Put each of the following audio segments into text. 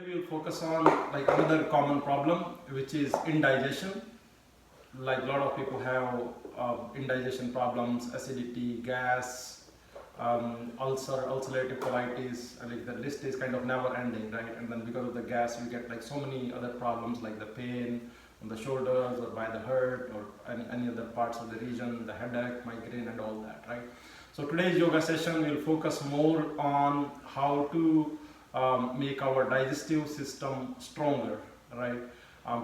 we will focus on like another common problem, which is indigestion. Like a lot of people have indigestion problems, acidity, gas, ulcerative colitis, and like the list is kind of never ending, right? And then because of the gas, you get like so many other problems like the pain on the shoulders or by the heart or any other parts of the region, the headache, migraine, and all that, right? So today's yoga session will focus more on how to make our digestive system stronger, right?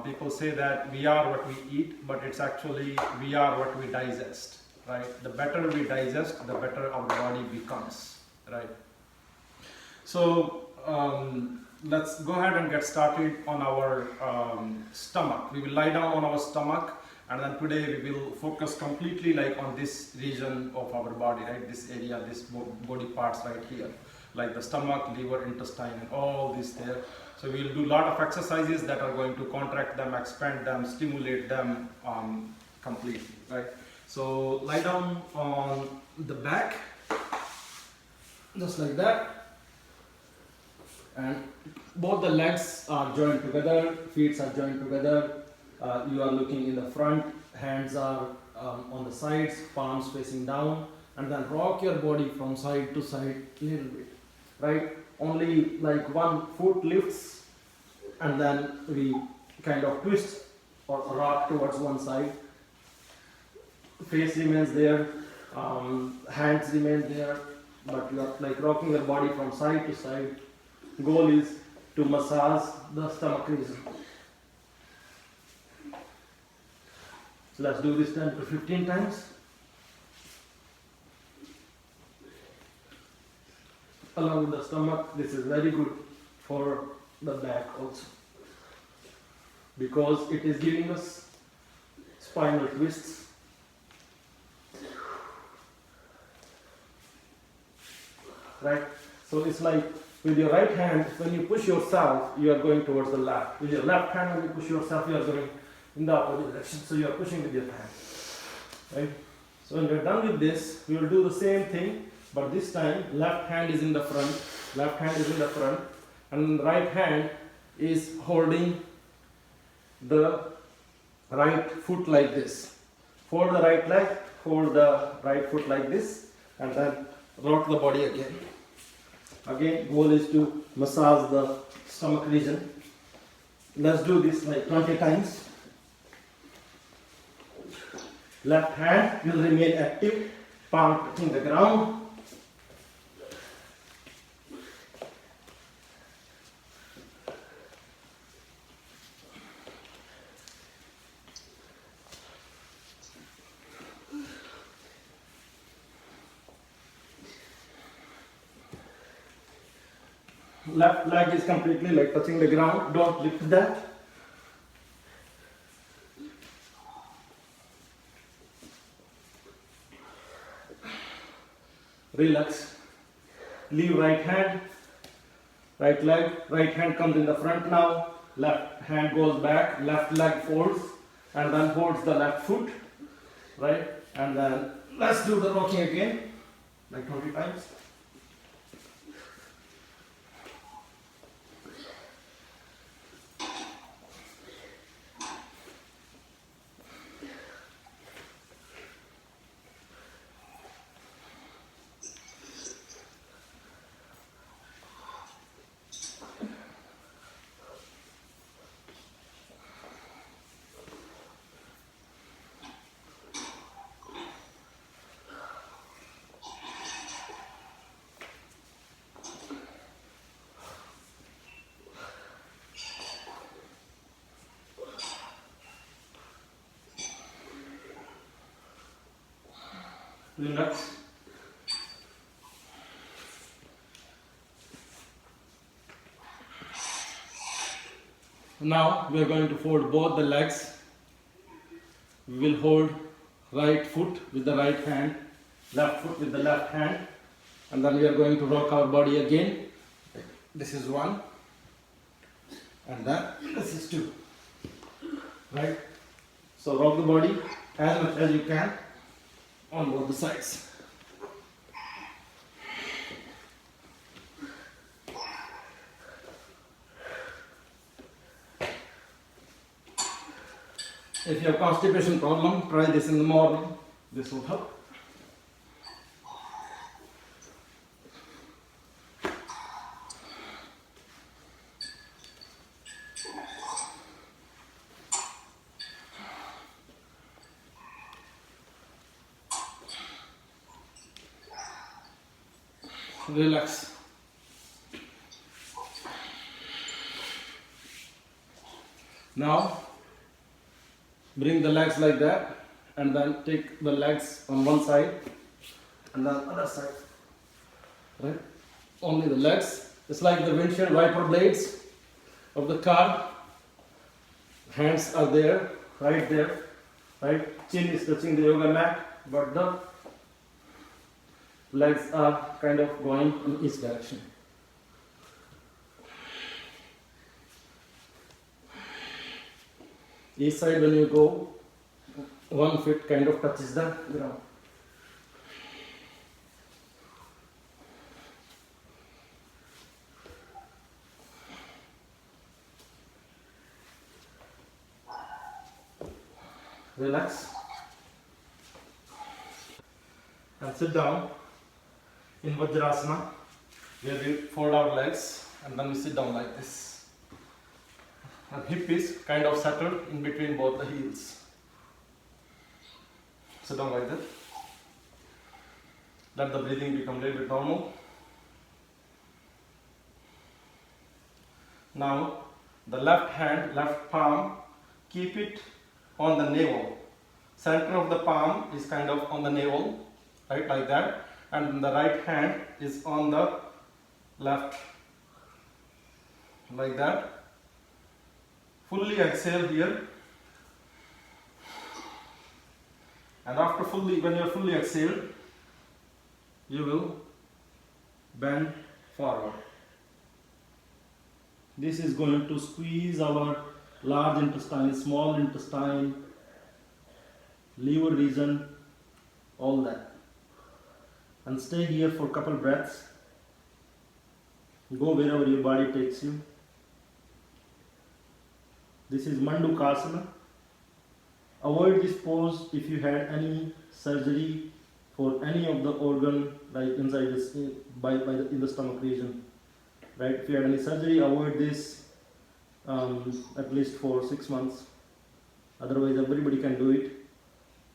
People say that we are what we eat, but it's actually we are what we digest, right? The better we digest, the better our body becomes, right? So let's go ahead and get started on our stomach. We will lie down on our stomach, and then today we will focus completely like on this region of our body, right? This area, this body parts right here, like the stomach, liver, intestine, and all this there. So we will do a lot of exercises that are going to contract them, expand them, stimulate them completely, right? So lie down on the back, just like that, and both the legs are joined together, feet are joined together. You are looking in the front, hands are on the sides, palms facing down, and then rock your body from side to side a little bit, right? Only like one foot lifts, and then we kind of twist or rock towards one side. Face remains there, hands remain there, but you are like rocking your body from side to side. Goal is to massage the stomach region. So let's do this 10 to 15 times. Along with the stomach, this is very good for the back also, because it is giving us spinal twists. Right? So it's like with your right hand, when you push yourself, you are going towards the left. With your left hand, when you push yourself, you are going in the opposite direction. So you are pushing with your hand. Right? So when you are done with this, we will do the same thing, but this time left hand is in the front. Left hand is in the front, and right hand is holding the right foot like this. Fold the right leg, hold the right foot like this, and then rock the body again. Again, goal is to massage the stomach region. Let's do this like 20 times. Left hand will remain active, palm touching the ground. Left leg is completely like touching the ground. Don't lift that. Relax. Leave right hand, right leg. Right hand comes in the front now. Left hand goes back. Left leg folds and then holds the left foot. Right? And then let's do the rocking again, like 20 times. Relax. Now we are going to fold both the legs. We will hold right foot with the right hand, left foot with the left hand, and then we are going to rock our body again. This is one, and then this is two. Right? So rock the body as much as you can on both the sides. If you have constipation problem, try this in the morning. This will help. Relax. Now bring the legs like that, and then take the legs on one side and then other side. Right? Only the legs. It's like the windshield wiper blades of the car. Hands are there, right there. Right? Chin is touching the yoga mat, but the legs are kind of going in each direction. Each side when you go, 1 foot kind of touches the ground. Relax and sit down in Vajrasana, where we fold our legs and then we sit down like this. And hip is kind of settled in between both the heels. Sit down like that. Let the breathing become a little bit normal. Now the left hand, left palm, keep it on the navel. Center of the palm is kind of on the navel, right, like that. And the right hand is on the left, like that. Fully exhale here. And after when you are fully exhaled, you will bend forward. This is going to squeeze our large intestine, small intestine, liver region, all that. And stay here for a couple breaths. Go wherever your body takes you. This is Mandukasana. Avoid this pose if you had any surgery for any of the organ, like inside in the stomach region. Right? If you had any surgery, avoid this at least for 6 months. Otherwise, everybody can do it.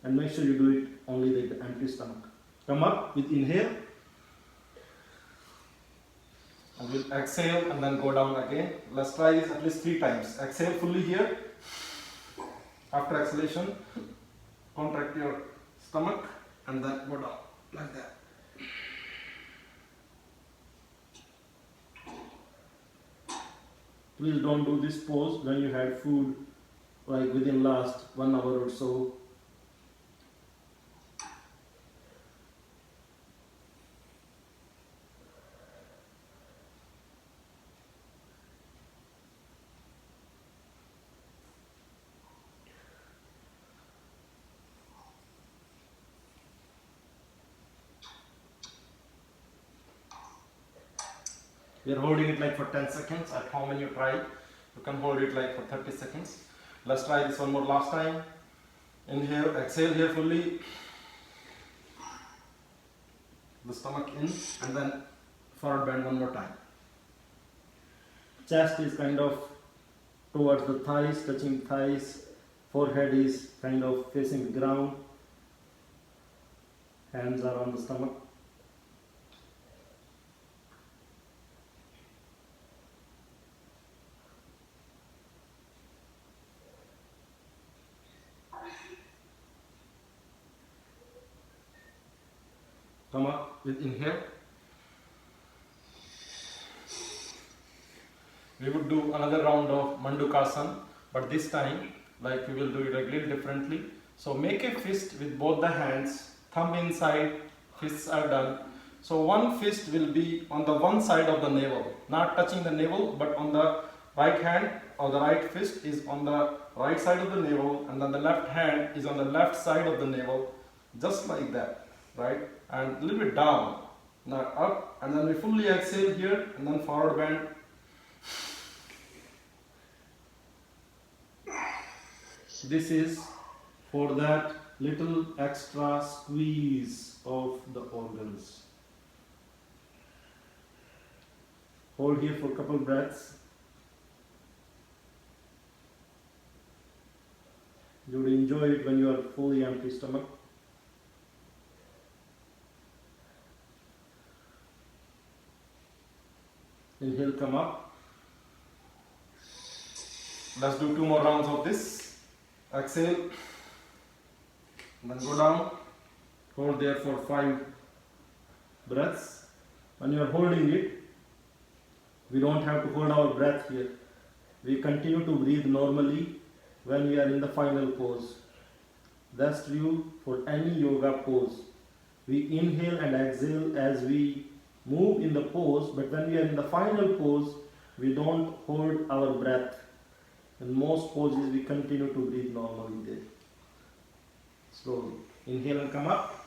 And make sure you do it only with the empty stomach. Come up with inhale. And we'll exhale and then go down again. Let's try this at least 3 times. Exhale fully here. After exhalation, contract your stomach and then go down like that. Please don't do this pose when you had food like within last 1 hour or so. We are holding it like for 10 seconds. At home when you try, you can hold it like for 30 seconds. Let's try this one more last time. Inhale, exhale here fully. The stomach in and then forward bend one more time. Chest is kind of towards the thighs, touching thighs. Forehead is kind of facing the ground. Hands are on the stomach. Come up with inhale. We would do another round of Mandukasana, but this time, like we will do it a little differently. So make a fist with both the hands, thumb inside, fists are done. So one fist will be on the one side of the navel, not touching the navel, but on the right hand or the right fist is on the right side of the navel, and then the left hand is on the left side of the navel, just like that, right? And a little bit down, now up, and then we fully exhale here, and then forward bend. This is for that little extra squeeze of the organs. Hold here for a couple breaths. You would enjoy it when you are fully empty stomach. Inhale, come up. Let's do 2 more rounds of this. Exhale. And then go down. Hold there for 5 breaths. When you are holding it, we don't have to hold our breath here. We continue to breathe normally when we are in the final pose. That's true for any yoga pose. We inhale and exhale as we move in the pose, but when we are in the final pose, we don't hold our breath. In most poses, we continue to breathe normally there. Slowly. Inhale and come up.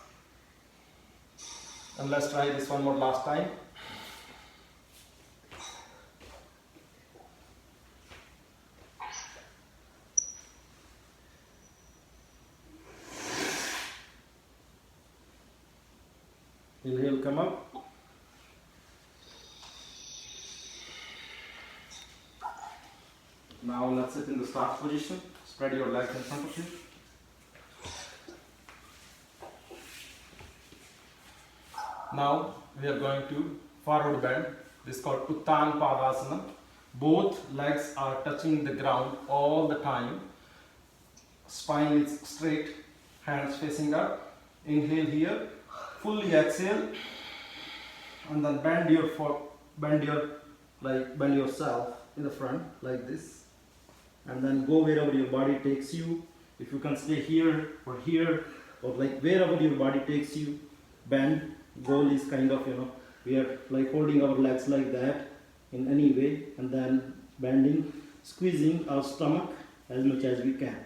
And let's try this one more last time. Inhale, come up. Now let's sit in the start position. Spread your legs in front of you. Now we are going to forward bend. This is called Uttan Padasana. Both legs are touching the ground all the time. Spine is straight, hands facing up. Inhale here, fully exhale, and then bend yourself in the front like this, and then go wherever your body takes you. If you can stay here, or like wherever your body takes you, bend. Goal is kind of, we are like holding our legs like that in any way, and then bending, squeezing our stomach as much as we can.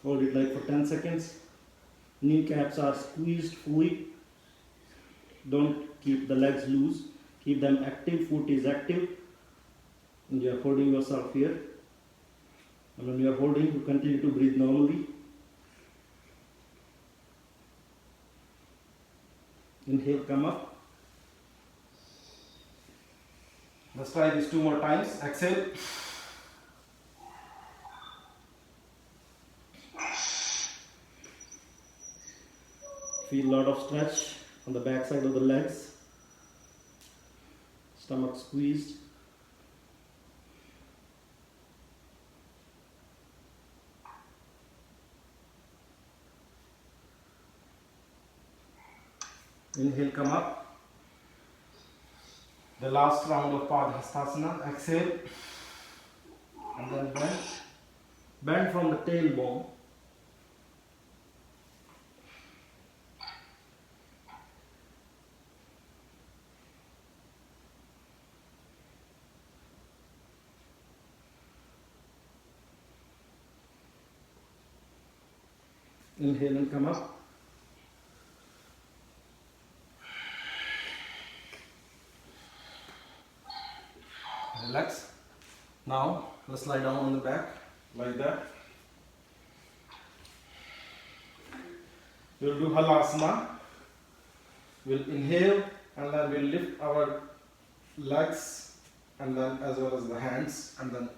Hold it like for 10 seconds. Kneecaps are squeezed fully. Don't keep the legs loose. Keep them active. Foot is active. And you are holding yourself here. And when you are holding, you continue to breathe normally. Inhale, come up. Let's try this 2 more times. Exhale. Feel a lot of stretch on the back side of the legs. Stomach squeezed. Inhale, come up. The last round of Padhastasana. Exhale. And then bend. Bend from the tailbone. Inhale and come up. Relax. Now let's lie down on the back like that. We'll do Halasana. We'll inhale and then we'll lift our legs and then as well as the hands, and then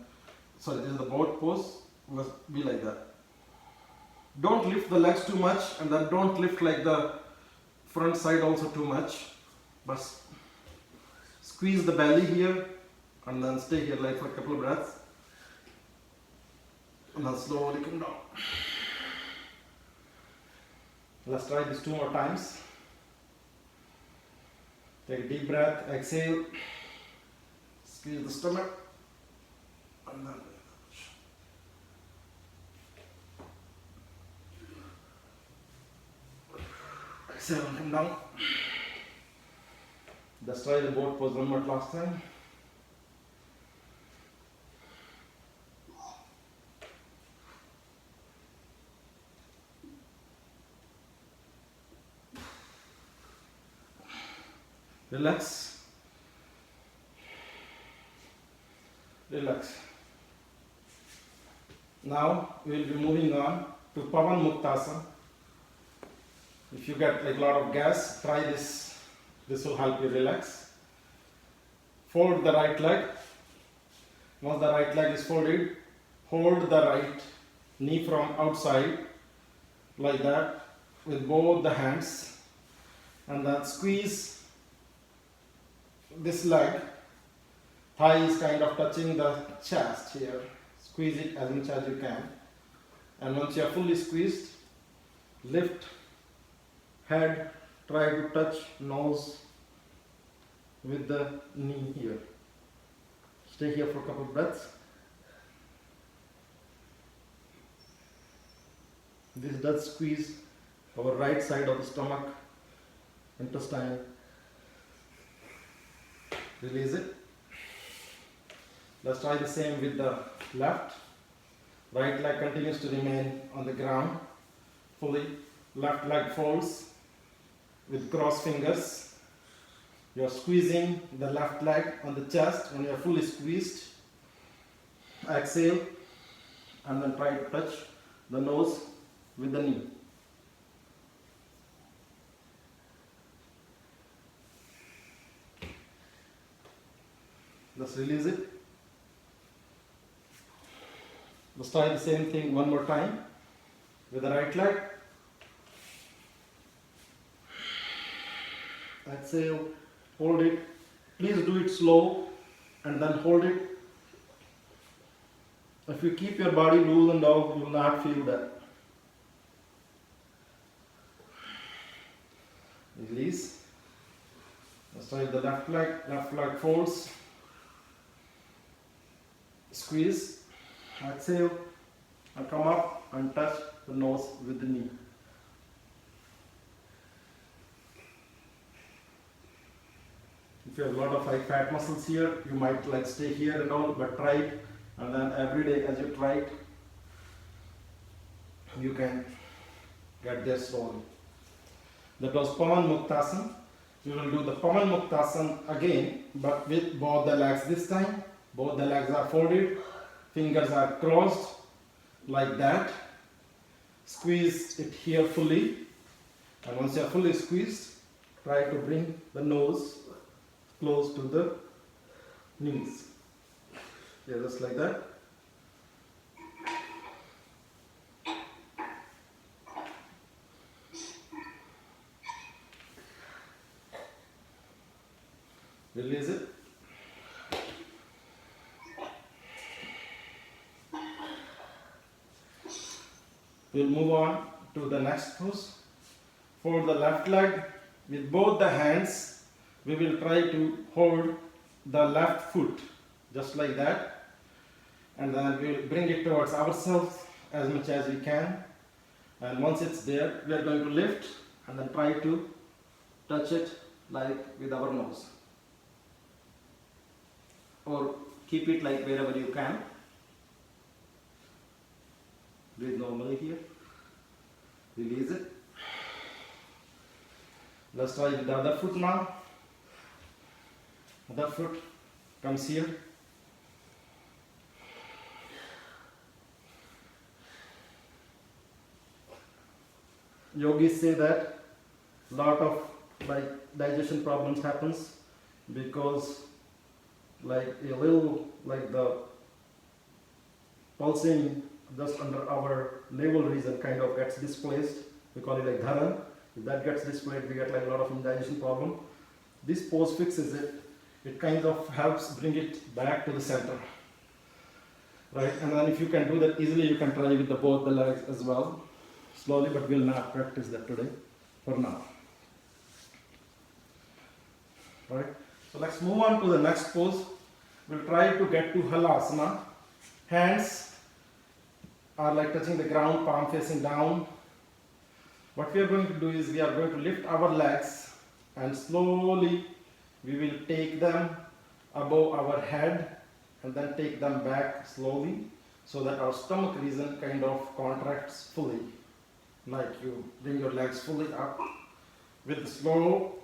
this is the boat pose. Must be like that. Don't lift the legs too much, and then don't lift like the front side also too much, but squeeze the belly here and then stay here like for a couple of breaths, and then slowly come down. Let's try this 2 more times. Take a deep breath, exhale, squeeze the stomach, and then exhale and come down. Let's try the boat pose one more last time. Relax. relax. Now we will be moving on to Pavan Muktasana. If you get like a lot of gas, try this. This will help you relax. Fold the right leg. Once the right leg is folded, hold the right knee from outside like that with both the hands, and then squeeze this leg. Thigh is kind of touching the chest here. Squeeze it as much as you can, and once you are fully squeezed, lift head, try to touch nose with the knee here. Stay here for a couple of breaths. This does squeeze our right side of the stomach, intestine. Release it. Let's try the same with the left. Right leg continues to remain on the ground fully. Left leg folds with cross fingers. You are squeezing the left leg on the chest. When you are fully squeezed, exhale and then try to touch the nose with the knee. Let's release it. Let's try the same thing one more time with the right leg. Exhale, hold it. Please do it slow and then hold it. If you keep your body loosened out, you will not feel that. Release. Let's try the left leg folds. Squeeze, exhale, and come up and touch the nose with the knee. If you have a lot of high fat muscles here, you might like stay here and all, but try it, and then every day as you try it, you can get there slowly. That was Pavan Muktasana. We will do the Pavan Muktasana again, but with both the legs this time. Both the legs are folded, fingers are crossed like that. Squeeze it here fully, and once you are fully squeezed, try to bring the nose close to the knees. Yeah, just like that. Release it. We'll move on to the next pose. For the left leg, with both the hands, we will try to hold the left foot just like that, and then we will bring it towards ourselves as much as we can, and once it's there, we are going to lift and then try to touch it like with our nose, or keep it like wherever you can. Breathe normally here. Release it. Let's try with the other foot now. Other foot comes here. Yogis say that a lot of digestion problems happens because like a little like the pulsing just under our navel region kind of gets displaced. We call it like dharan. If that gets displaced, we get like a lot of indigestion problem. This pose fixes it. It kind of helps bring it back to the center. Right, and then if you can do that easily, you can try with both the legs as well. Slowly, but we'll not practice that today for now. Right, so let's move on to the next pose. We'll try to get to Halasana. Hands are like touching the ground, palm facing down. What we are going to do is we are going to lift our legs and slowly we will take them above our head and then take them back slowly so that our stomach region kind of contracts fully. Like you bring your legs fully up with slow.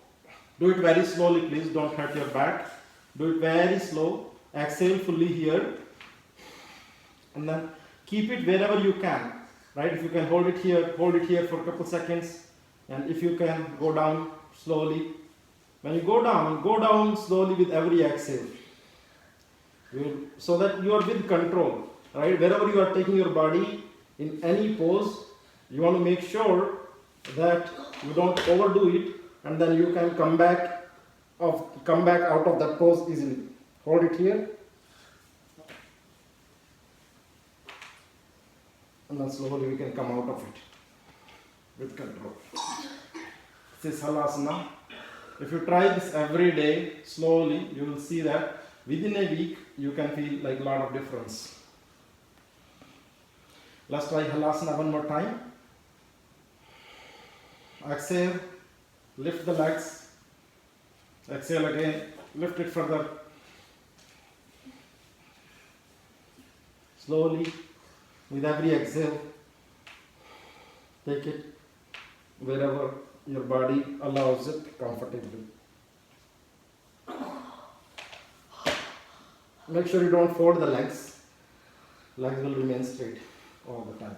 Do it very slowly, please. Don't hurt your back. Do it very slow Exhale fully here, and then keep it wherever you can, right? If you can hold it here for a couple seconds, and if you can go down slowly. When you go down slowly with every exhale, so that you are with control, right? Wherever you are taking your body in any pose, you want to make sure that you don't overdo it, and then you can come back out of that pose easily. Hold it here, and then slowly we can come out of it with control. This is halasana. If you try this every day slowly, you will see that within a week you can feel like a lot of difference. Let's try halasana one more time. Exhale, lift the legs. Exhale again, lift it further. Slowly, with every exhale, take it wherever your body allows it comfortably. Make sure you don't fold the legs. Legs will remain straight all the time.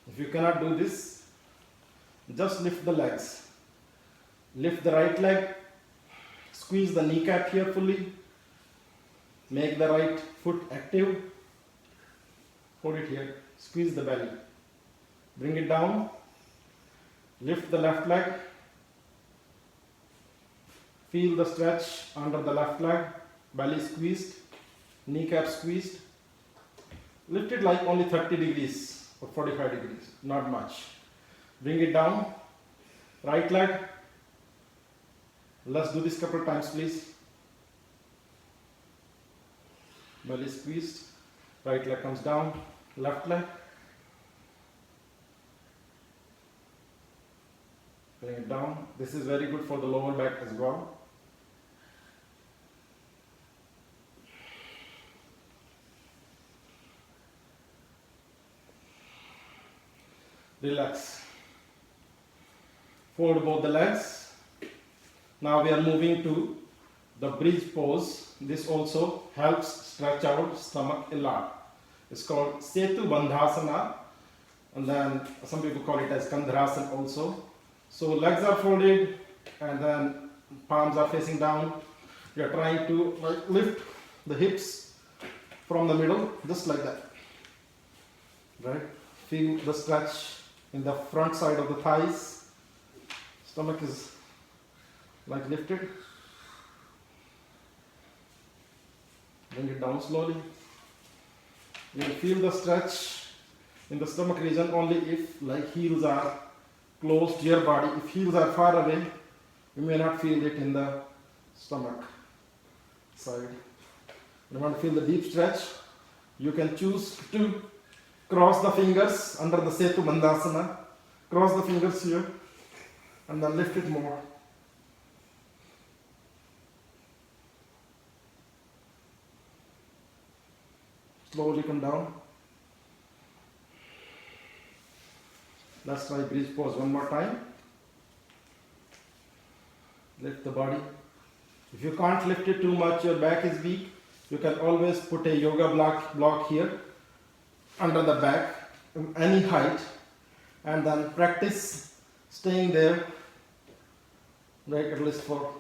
If you cannot do this, just lift the legs. Lift the right leg, squeeze the kneecap here fully, make the right foot active, hold it here, squeeze the belly, bring it down, lift the left leg, feel the stretch under the left leg, belly squeezed, kneecap squeezed, lift it like only 30 degrees or 45 degrees, not much. Bring it down, right leg. Let's do this couple of times, please. Belly squeezed, right leg comes down, left leg. Bring it down. This is very good for the lower back as well. Relax. Fold both the legs. Now we are moving to the bridge pose. This also helps stretch out stomach a lot. It's called Setu Bandhasana, and then some people call it as Kandharasana also. So legs are folded and then palms are facing down. You are trying to lift the hips from the middle, just like that. Right? Feel the stretch in the front side of the thighs. Stomach is like lifted. Bring it down slowly. You will feel the stretch in the stomach region only if like heels are close to your body. If heels are far away, you may not feel it in the stomach side. You want to feel the deep stretch. You can choose to cross the fingers under the Setu Bandhasana. Cross the fingers here and then lift it more. Slowly come down. Let's try bridge pose one more time. Lift the body. If you can't lift it too much, your back is weak, you can always put a yoga block here under the back, any height, and then practice staying there, like at least for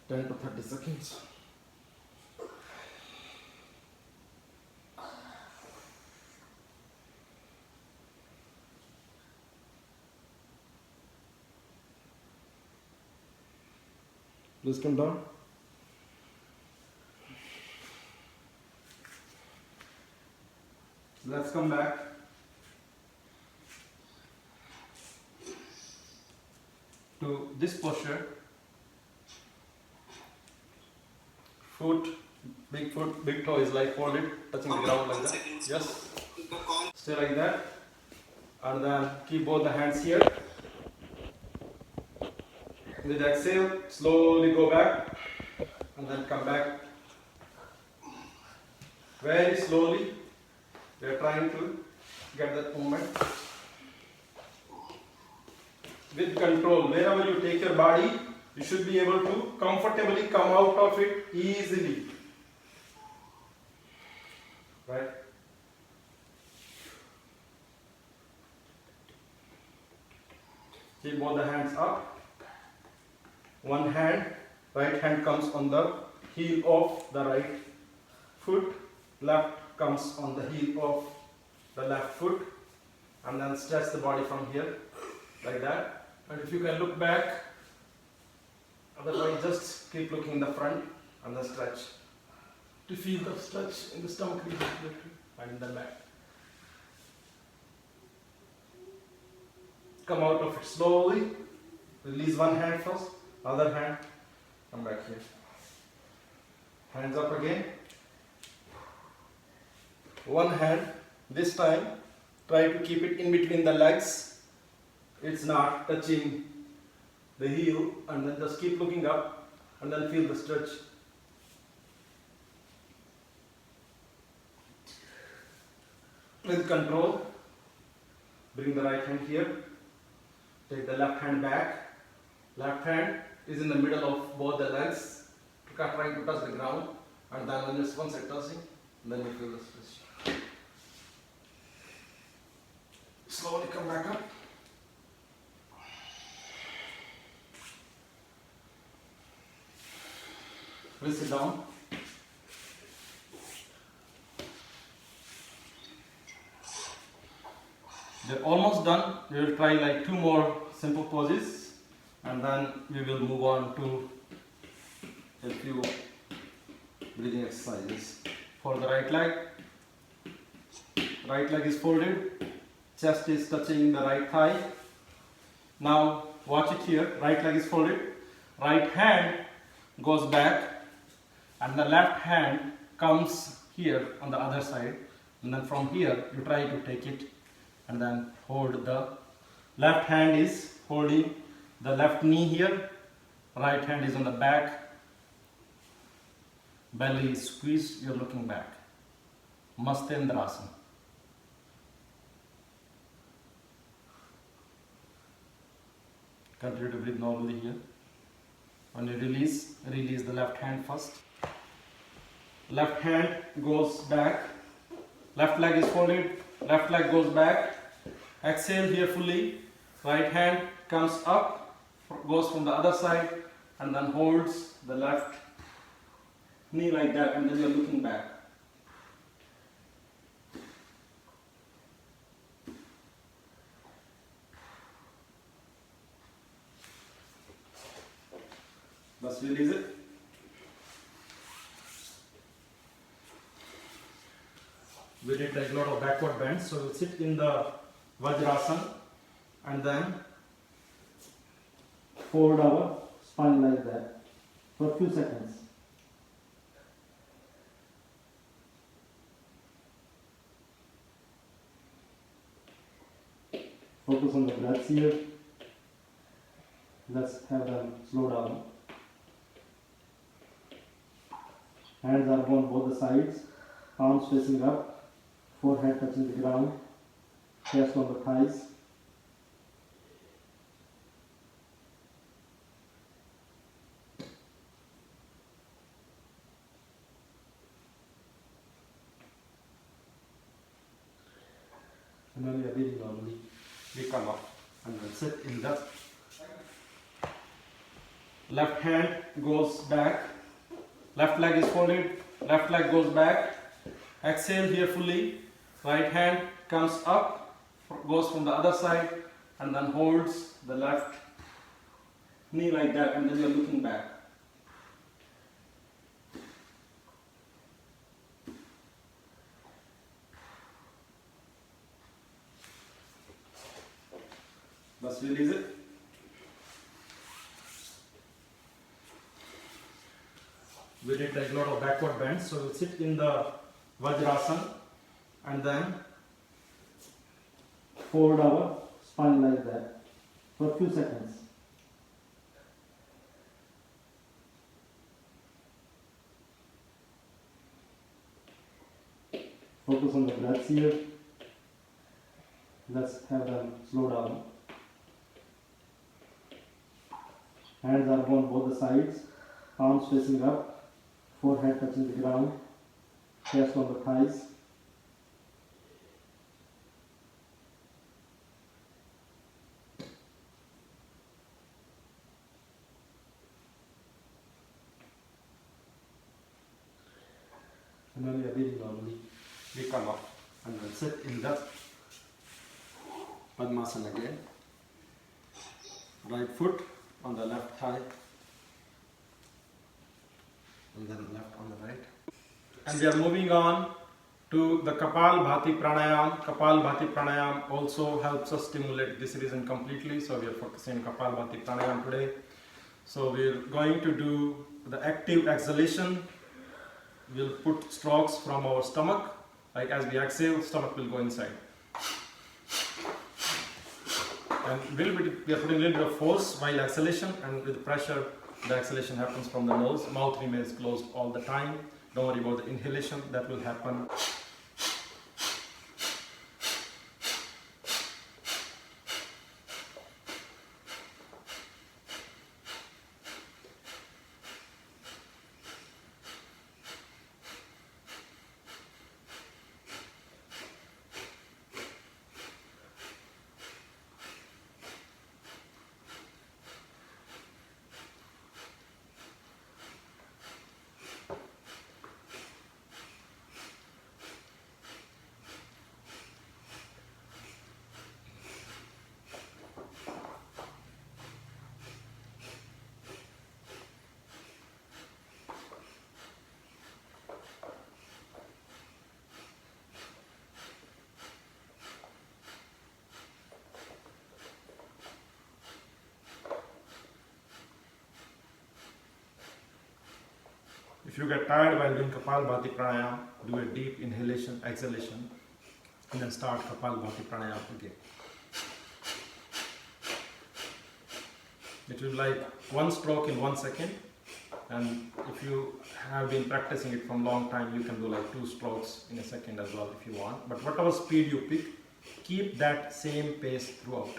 10 to 30 seconds. Please come down. Let's come back. To this posture. Big toe is like folded, touching the ground like that. Yes. Stay like that. And then keep both the hands here. With exhale, slowly go back and then come back. Very slowly, we are trying to get that movement. with control. Wherever you take your body, you should be able to comfortably come out of it easily. Right? Keep both the hands up. One hand, right hand comes on the heel of the right foot. Left comes on the heel of the left foot. And then stretch the body from here, like that. And if you can look back, otherwise just keep looking in the front and then stretch. To feel the stretch in the stomach region and in the back. Come out of it slowly. Release one hand first, other hand. Come back here. Hands up again. One hand, this time try to keep it in between the legs. It's not touching the heel, and then just keep looking up and then feel the stretch. With control, bring the right hand here. Take the left hand back. Left hand is in the middle of both the legs, trying to touch the ground, and then when it's once it's touching, then you feel the stretch. Slowly come back up. We'll sit down. They're almost done. We will try like 2 more simple poses, and then we will move on to a few breathing exercises. For the right leg is folded, chest is touching the right thigh. Now watch it here, right leg is folded, right hand goes back, and the left hand comes here on the other side, and then from here you try to take it and then hold the left hand is holding the left knee here, right hand is on the back, belly is squeezed, you're looking back. Mastendrasana. Continue to breathe normally here. When you release the left hand first. Left hand goes back, left leg is folded, left leg goes back. Exhale here fully, right hand comes up, goes from the other side, and then holds the left knee like that, and then you're looking back. Let's release it. We did a lot of backward bends, so we'll sit in the Vajrasana and then fold our spine like that for a few seconds. Focus on the breaths here. Let's have them slow down. Hands are on both the sides, palms facing up, forehead touching the ground, chest on the thighs. And then we are breathing normally. We come up and then sit in the left hand goes back, left leg is folded, left leg goes back. Exhale here fully, right hand comes up, goes from the other side, and then holds the left knee like that, and then you're looking back. Let's release it. We did a lot of backward bends, so we'll sit in the Vajrasana and then fold our spine like that for a few seconds. Focus on the breaths here. Let's have them slow down. Hands are on both the sides, palms facing up, forehead touching the ground, chest on the thighs. And then we are very normally. We come up and then sit in the Padmasana again. Right foot on the left thigh and then left on the right. And we are moving on to the Kapalbhati Pranayam. Kapalbhati Pranayam also helps us stimulate this region completely. So we are focusing on Kapalbhati Pranayam today. So we are going to do the active exhalation. We'll put strokes from our stomach. Like as we exhale, stomach will go inside. And we are putting a little bit of force while exhalation, and with pressure, the exhalation happens from the nose. Mouth remains closed all the time. Don't worry about the inhalation, that will happen. If you get tired while doing Kapalbhati Pranayam, do a deep inhalation, exhalation, and then start Kapalbhati Pranayam again. It will be like one stroke in 1 second, and if you have been practicing it from long time, you can do like 2 strokes in a second as well if you want. But whatever speed you pick, keep that same pace throughout.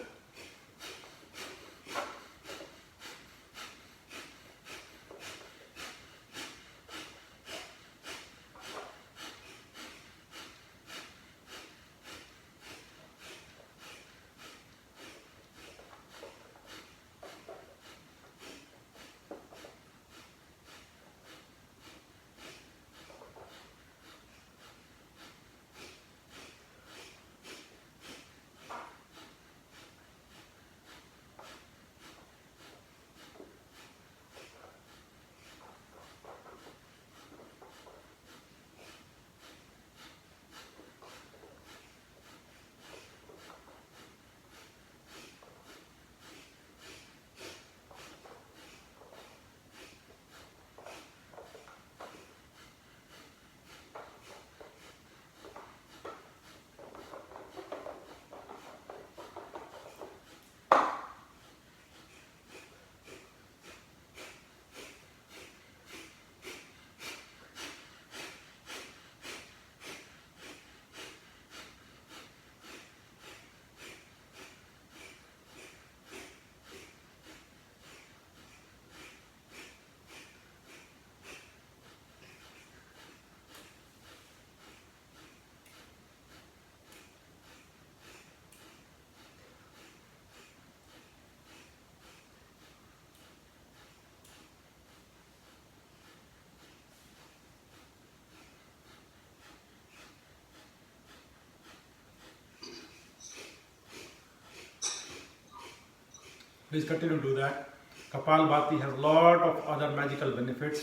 Please continue to do that. Kapalbhati has a lot of other magical benefits.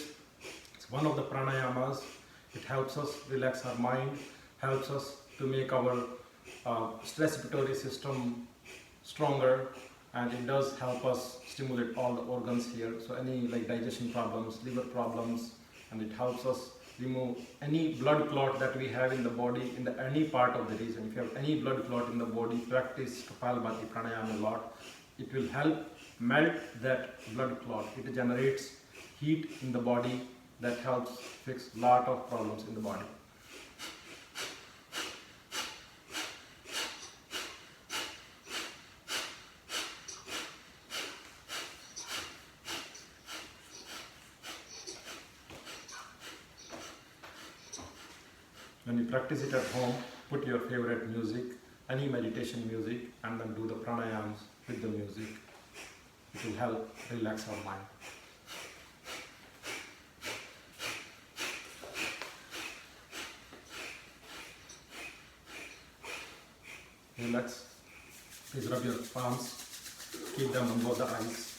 It's one of the pranayamas. It helps us relax our mind, helps us to make our stress respiratory system stronger, and it does help us stimulate all the organs here. So any like digestion problems, liver problems, and it helps us remove any blood clot that we have in the body in any part of the region. If you have any blood clot in the body, practice Kapalbhati pranayama a lot. It will help melt that blood clot. It generates heat in the body that helps fix a lot of problems in the body. When you practice it at home, put your favorite music, any meditation music, and then do the pranayams with the music. It will help relax our mind. Relax. Please rub your palms. Keep them on both the eyes.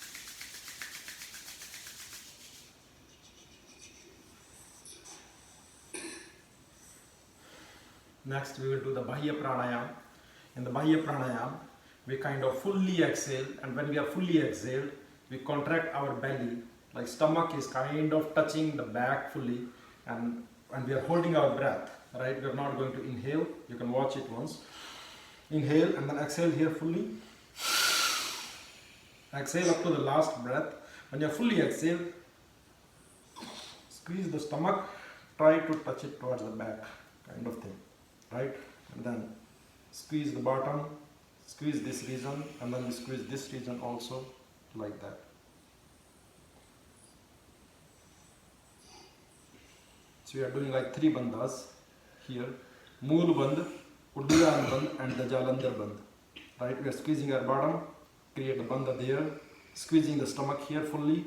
Next, we will do the Bahya Pranayam. In the Bahya Pranayam, we kind of fully exhale, and when we are fully exhaled, we contract our belly, like stomach is kind of touching the back fully, and we are holding our breath, right? We are not going to inhale. You can watch it once. Inhale and then exhale here fully. Exhale up to the last breath. When you are fully exhaled, squeeze the stomach, try to touch it towards the back, kind of thing, right? And then squeeze the bottom, squeeze this region, and then we squeeze this region also, like that. So we are doing like 3 bandhas here. Mool bandh, Uddiyan bandh, and the Jalandhar bandh. Right? We are squeezing our bottom, create a bandha there, squeezing the stomach here fully.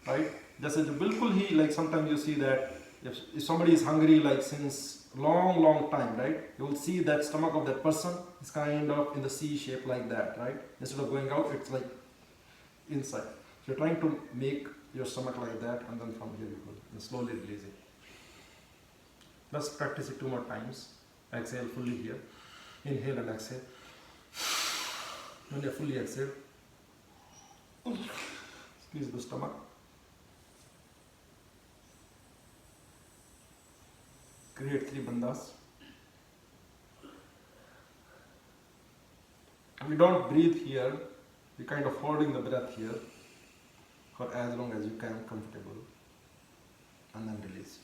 Right? Just as bilkul hi, like sometimes you see that if somebody is hungry like since long time, right? You will see that stomach of that person is kind of in the C shape like that, right? Instead of going out, it's like inside. So you're trying to make your stomach like that, and then from here you go and slowly release it. Let's practice it 2 more times. Exhale fully here. Inhale and exhale. When you're fully exhale, squeeze the stomach. Create 3 bandhas. And we don't breathe here. We're kind of holding the breath here for as long as you can, comfortable. And then release.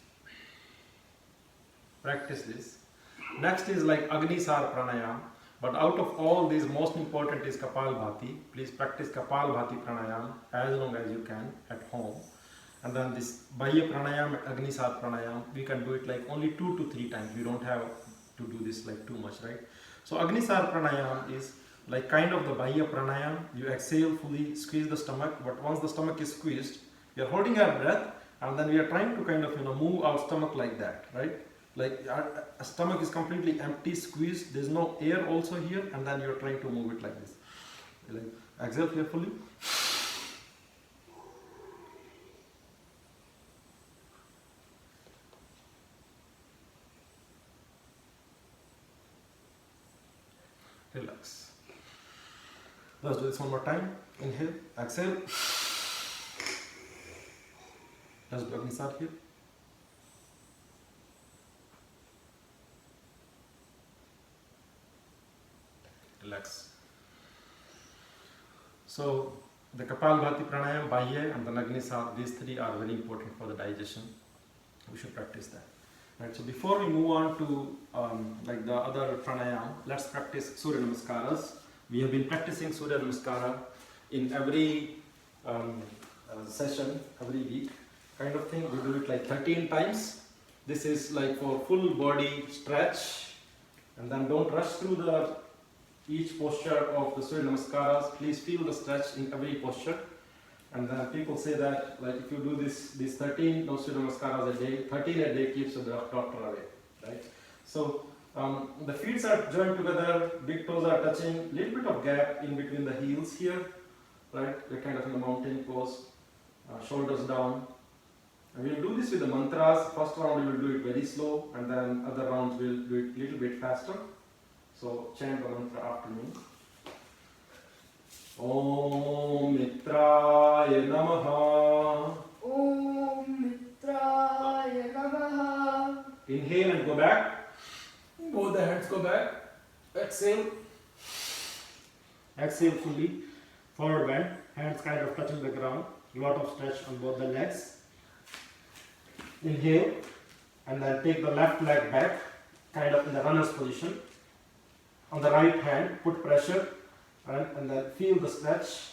Practice this. Next is like Agnisar Pranayam. But out of all these, most important is Kapalbhati. Please practice Kapalbhati Pranayam as long as you can at home. And then this Bahya Pranayam, Agnisar Pranayam, we can do it like only 2 to 3 times. We don't have to do this like too much, right? So Agnisar Pranayam is like kind of the Bahya Pranayam. You exhale fully, squeeze the stomach, but once the stomach is squeezed, we are holding our breath, and then we are trying to kind of move our stomach like that, right? Like our stomach is completely empty, squeezed, there's no air also here, and then you're trying to move it like this. Like exhale here fully. Relax. Let's do this one more time. Inhale, exhale. Let's do Agnisar here. Relax. So the Kapalbhati Pranayam, Bahya, and the Agnisar, these 3 are very important for the digestion. We should practice that. Right, so before we move on to like the other pranayam, let's practice Surya Namaskaras. We have been practicing Surya Namaskara in every session, every week, kind of thing. We do it like 13 times. This is like for full body stretch, and then don't rush through each posture of the Surya Namaskaras. Please feel the stretch in every posture. And then people say that like if you do these 13 Surya Namaskaras a day, 13 a day keeps the doctor away, right? So the feet are joined together, big toes are touching, little bit of gap in between the heels here, right? We're kind of in a mountain pose, shoulders down. And we'll do this with the mantras. First round we will do it very slow, and then other rounds we'll do it a little bit faster. So chant the mantra after me. Om Mitraya Namaha. Om Mitraya Namaha. Inhale and go back. Both the hands go back. Exhale. Exhale fully. Forward bend. Hands kind of touching the ground. Lot of stretch on both the legs. Inhale. And then take the left leg back. Kind of in the runner's position. On the right hand, put pressure. And then feel the stretch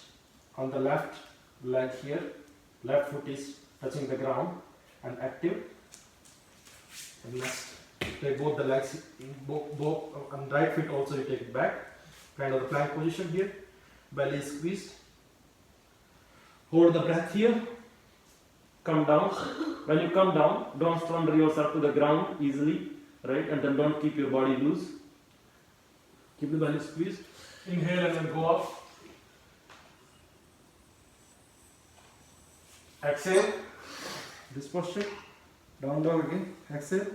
on the left leg here. Left foot is touching the ground and active. And next, Take both the legs, both on right feet also you take it back. Kind of the plank position here. Belly is squeezed. Hold the breath here. Come down. When you come down, don't surrender yourself to the ground easily, right? And then don't keep your body loose. Keep the belly squeezed. Inhale and then go up. Exhale. This posture. Down dog again. Exhale.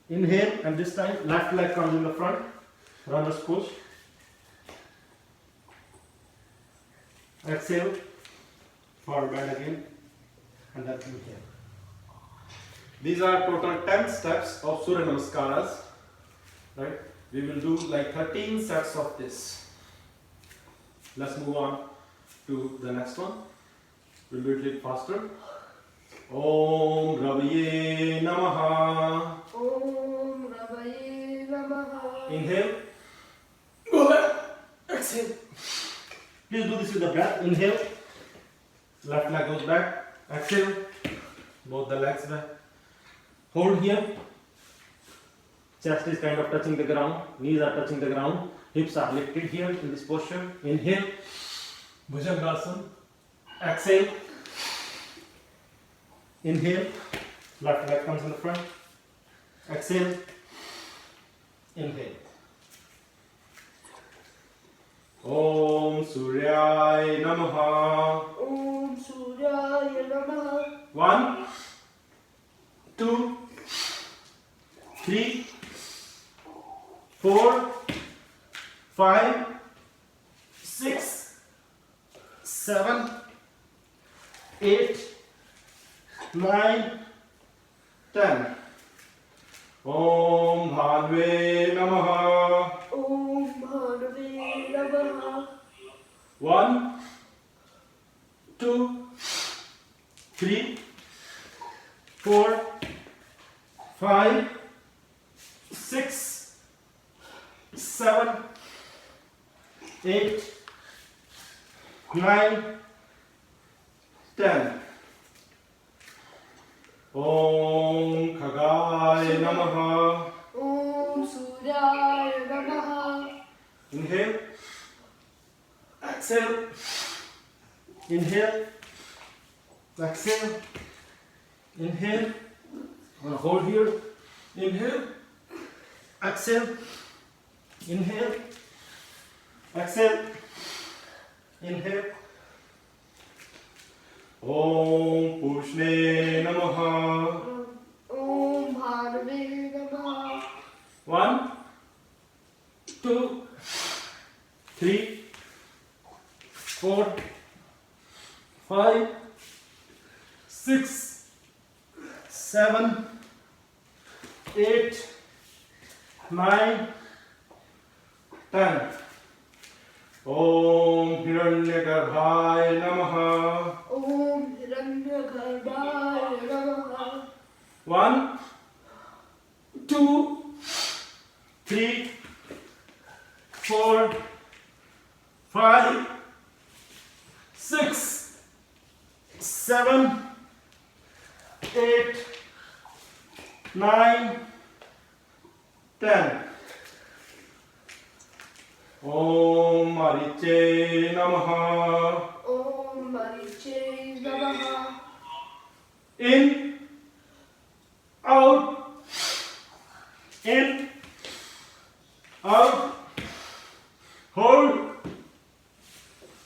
Inhale, and this time left leg comes in the front. Runner's push. Exhale. Forward bend again. And then inhale. These are total 10 steps of Surya Namaskaras. Right? We will do like 13 sets of this. Let's move on to the next one. We'll do it a little faster. Om Ravaye Namaha. Om Ravaye Namaha. Inhale. Go back. Exhale. Please do this with the breath. Inhale. Left leg goes back. Exhale. Both the legs back. Hold here. Chest is kind of touching the ground. Knees are touching the ground. Hips are lifted here in this posture. Inhale. Bhujangasana. Exhale. Inhale. Left leg comes in the front. Exhale. Inhale. Om Suryaya Namaha. Om Suryaya Namaha. 1, 2, 3, 4, 5, 6, 7, 8, 9, 10. Om Bhanve Namaha. Om Bhanve Namaha. 1, 2, 3, 4, 5, 6, 7, 8, 9, 10. Om Khagaya Namaha. Om Suryaya Namaha. Inhale. Exhale. Inhale. Exhale. Inhale. I'm gonna hold here. Inhale. Exhale. Inhale. Exhale. Inhale. Om Pushne Namaha. Om Bhanve Namaha. 1, 2, 3, 4, 5, 6, 7, 8, 9, 10. Om Hiranyagarbhaya Namaha. Om Hiranyagarbhaya Namaha. 1, 2, 3, 4, 5, 6, 7, 8, 9, 10. Om Mariche Namaha. Om Mariche Namaha. In, out, in, out, hold,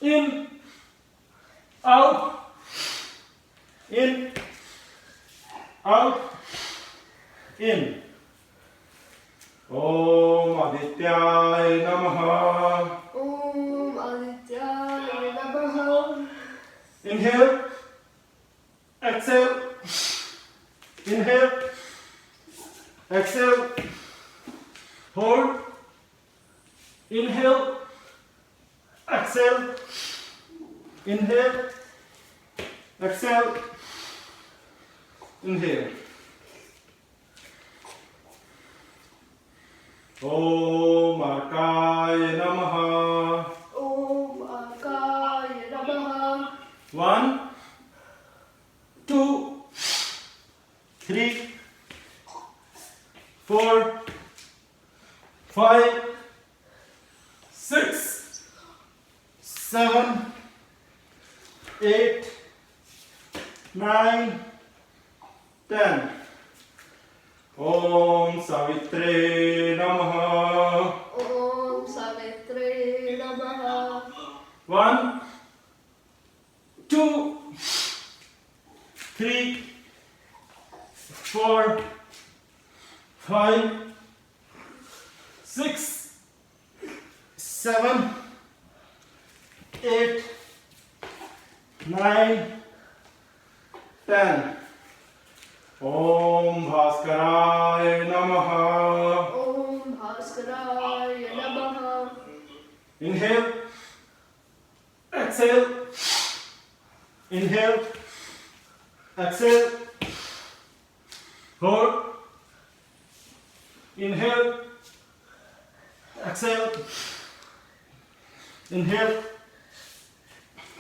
in, out, in, out, in. Om Adityaya Namaha. Om Adityaya Namaha. Inhale, exhale, inhale, exhale, hold, inhale, exhale, inhale, exhale, inhale. Om Akaya Namaha. Om Akaya Namaha. 1, 2, 3, 7, 8, 9, 10. Om Savitre Namaha. Om Savitre Namaha. 1, 2, 3, 4, 5, 6, 7, 8, 9, 10. Om Bhaskaraya Namaha. Om Bhaskaraya Namaha. Inhale, exhale, inhale, exhale, hold, inhale, exhale, inhale,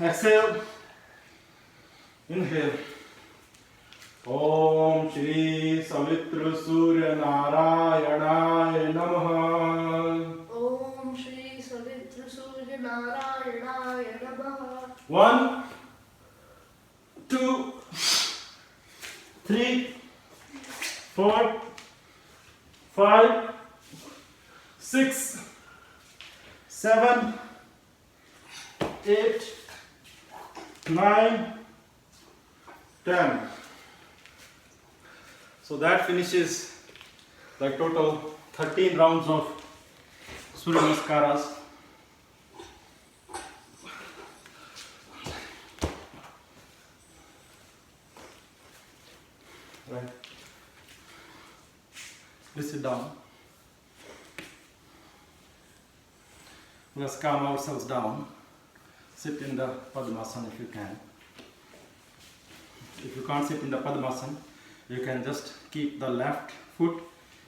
exhale, inhale. Om Shri Savitra Surya Narayanaaya Namaha. Om Shri Savitra Surya Narayanaya Namaha. 1, 2, 3, 4, 5, 6, 7, 8, 9, 10. So that finishes like total 13 rounds of Surya Namaskaras. Right. Please sit down. Let's calm ourselves down. Sit in the Padmasana if you can. If you can't sit in the Padmasana, you can just keep the left foot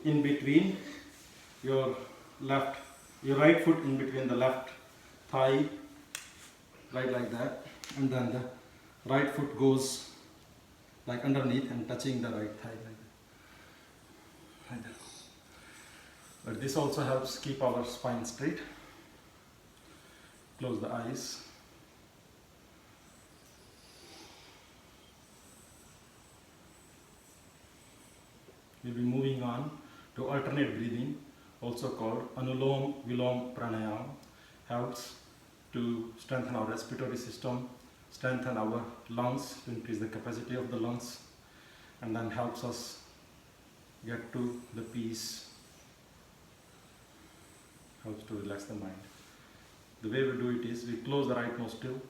in between your right foot in between the left thigh, right like that, and then the right foot goes like underneath and touching the right thigh like that. But this also helps keep our spine straight. Close the eyes. We'll be moving on to alternate breathing, also called Anulom Vilom Pranayam. Helps to strengthen our respiratory system, strengthen our lungs, to increase the capacity of the lungs, and then helps us get to the peace, helps to relax the mind. The way we do it is we close the right nostril,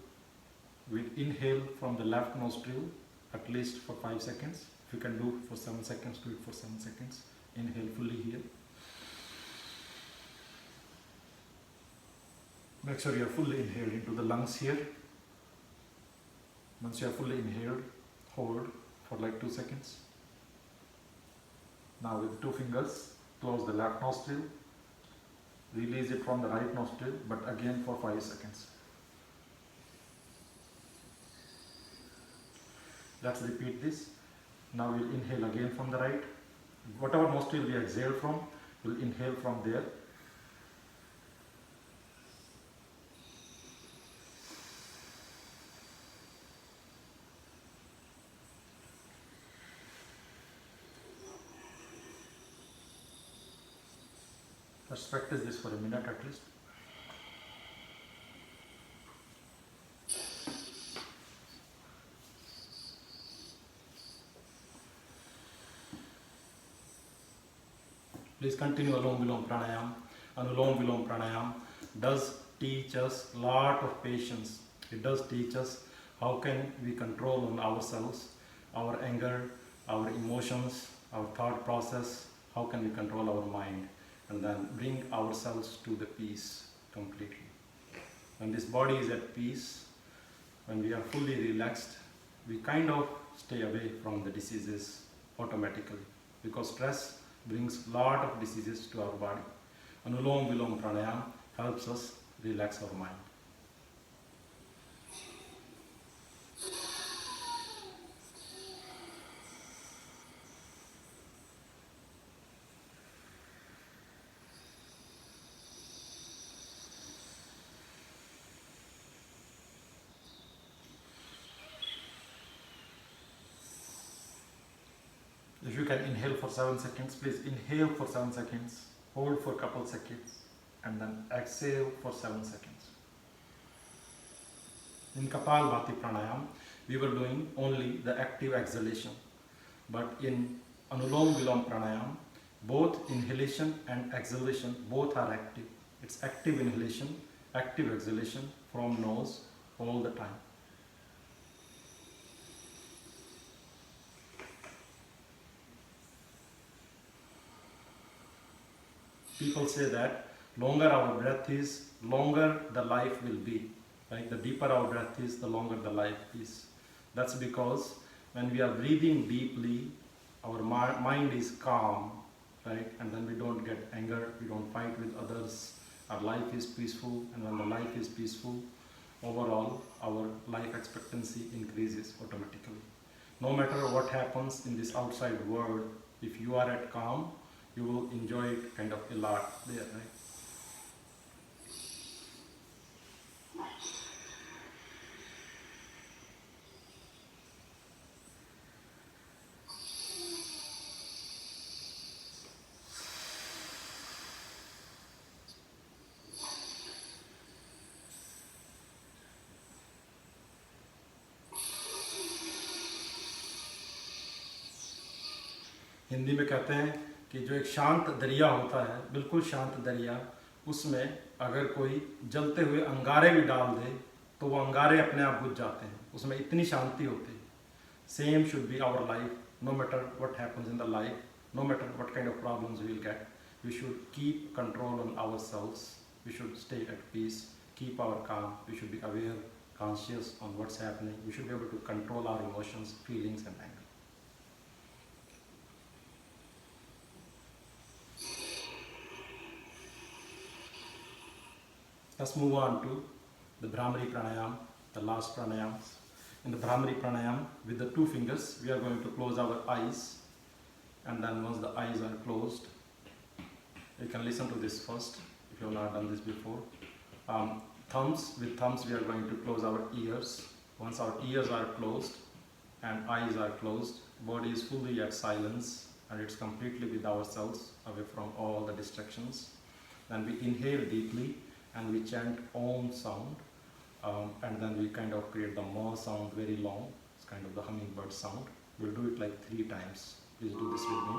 we inhale from the left nostril at least for 5 seconds. If you can do for 7 seconds, do it for 7 seconds. Inhale fully here. Make sure you are fully inhaled into the lungs here. Once you are fully inhaled, hold for like 2 seconds. Now with 2 fingers, close the left nostril. Release it from the right nostril, but again for 5 seconds. Let's repeat this. Now we'll inhale again from the right. Whatever nostril we exhale from, we'll inhale from there. Let's practice this for a minute at least. Please continue Anulom Vilom Pranayam. Anulom Vilom Pranayam does teach us a lot of patience. It does teach us how can we control on ourselves, our anger, our emotions, our thought process, how can we control our mind, and then bring ourselves to the peace completely. When this body is at peace, when we are fully relaxed, we kind of stay away from the diseases automatically, because stress brings lot of diseases to our body. Anulom Vilom Pranayam helps us relax our mind. inhale for 7 seconds. Please inhale for 7 seconds, hold for a couple seconds, and then exhale for 7 seconds. In Kapalbhati Pranayam, we were doing only the active exhalation. But in Anulom Vilom Pranayam, both inhalation and exhalation both are active. It's active inhalation, active exhalation from nose all the time. People say that longer our breath is, longer the life will be. Right? The deeper our breath is, the longer the life is. That's because when we are breathing deeply, our mind is calm, right? And then we don't get anger, we don't fight with others. Our life is peaceful, and when the life is peaceful, overall our life expectancy increases automatically. No matter what happens in this outside world, if you are at calm, you will enjoy it kind of a lot there, right? Hindi में कहते हैं कि जो एक शांत दरिया होता है, बिल्कुल शांत दरिया, उसमें अगर कोई जलते हुए अंगारे भी डाल दे तो वो अंगारे अपने आप बुझ जाते हैं, उसमें इतनी शांति होती है. Same should be our life. No matter what happens in the life, no matter what kind of problems we will get, we should keep control on ourselves, we should stay at peace, keep our calm, we should be aware, conscious on what's happening, we should be able to control our emotions, feelings and anger. Let's move on to the Brahmari Pranayam, the last pranayams. In the Brahmari Pranayam, with the 2 fingers, we are going to close our eyes, and then once the eyes are closed, you can listen to this first if you have not done this before. With thumbs we are going to close our ears. Once our ears are closed and eyes are closed, body is fully at silence and it's completely with ourselves, away from all the distractions. Then we inhale deeply and we chant Om sound, and then we kind of create the Ma sound very long. It's kind of the hummingbird sound. We'll do it like 3 times. Please do this with me.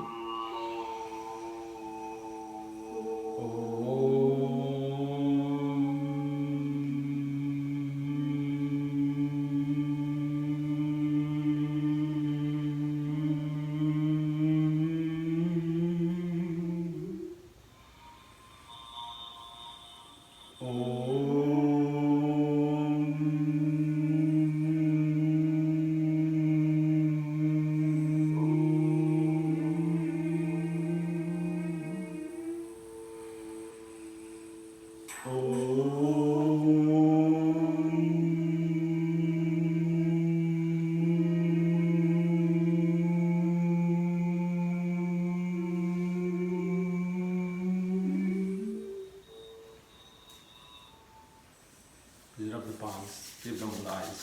Please rub the palms, keep them on the eyes.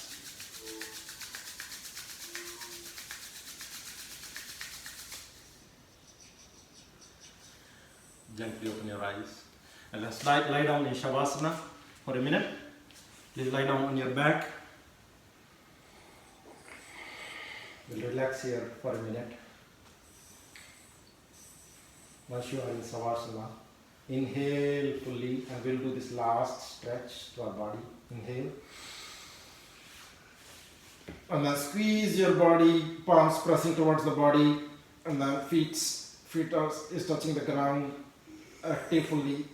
Gently open your eyes. And let's lie down in Shavasana for a minute. Please lie down on your back. We'll relax here for a minute. Once you are in Savasana, inhale fully, and we'll do this last stretch to our body. Inhale. And then squeeze your body, palms pressing towards the body, and then feet is touching the ground actively.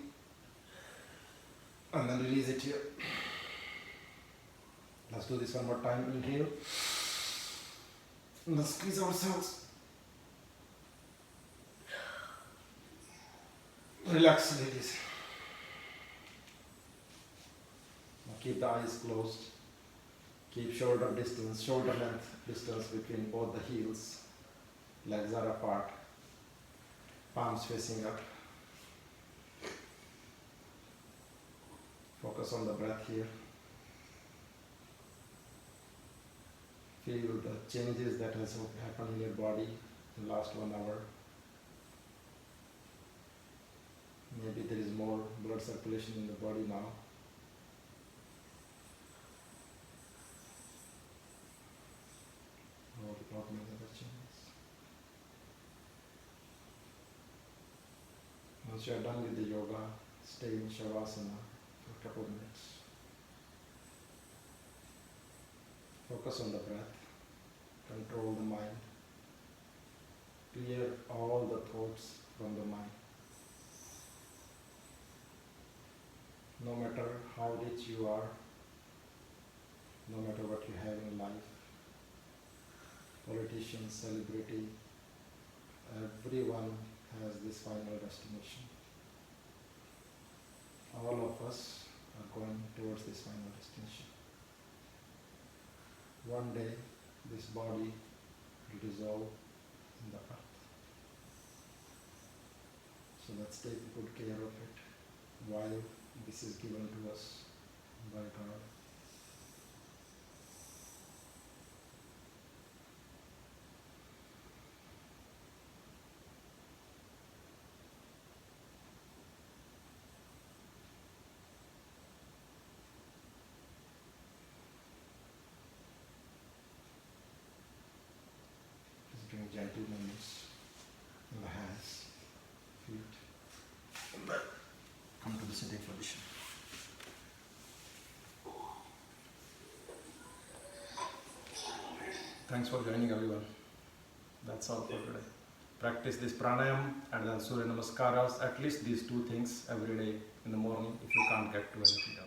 And then release it here. Let's do this one more time. Inhale. And then squeeze ourselves. Relax, ladies. Now keep the eyes closed. Keep shoulder length distance between both the heels. Legs are apart. Palms facing up. Focus on the breath here. Feel the changes that has happened in your body last 1 hour. Maybe there is more blood circulation in the body now. Or not many other changes. Once you are done with the yoga, stay in Shavasana for a couple of minutes. Focus on the breath, control the mind, clear all the thoughts from the mind. No matter how rich you are, no matter what you have in life, politicians, celebrity, everyone has this final destination. All of us are going towards this final destination. One day, this body will dissolve in the earth. So let's take good care of it while this is given to us by God. Just doing gentle movements in the hands, feet, and then come to the sitting position. Thanks for joining, everyone. That's all for today. Practice this pranayam and then Surya Namaskaras, at least these two things every day in the morning if you can't get to anything else.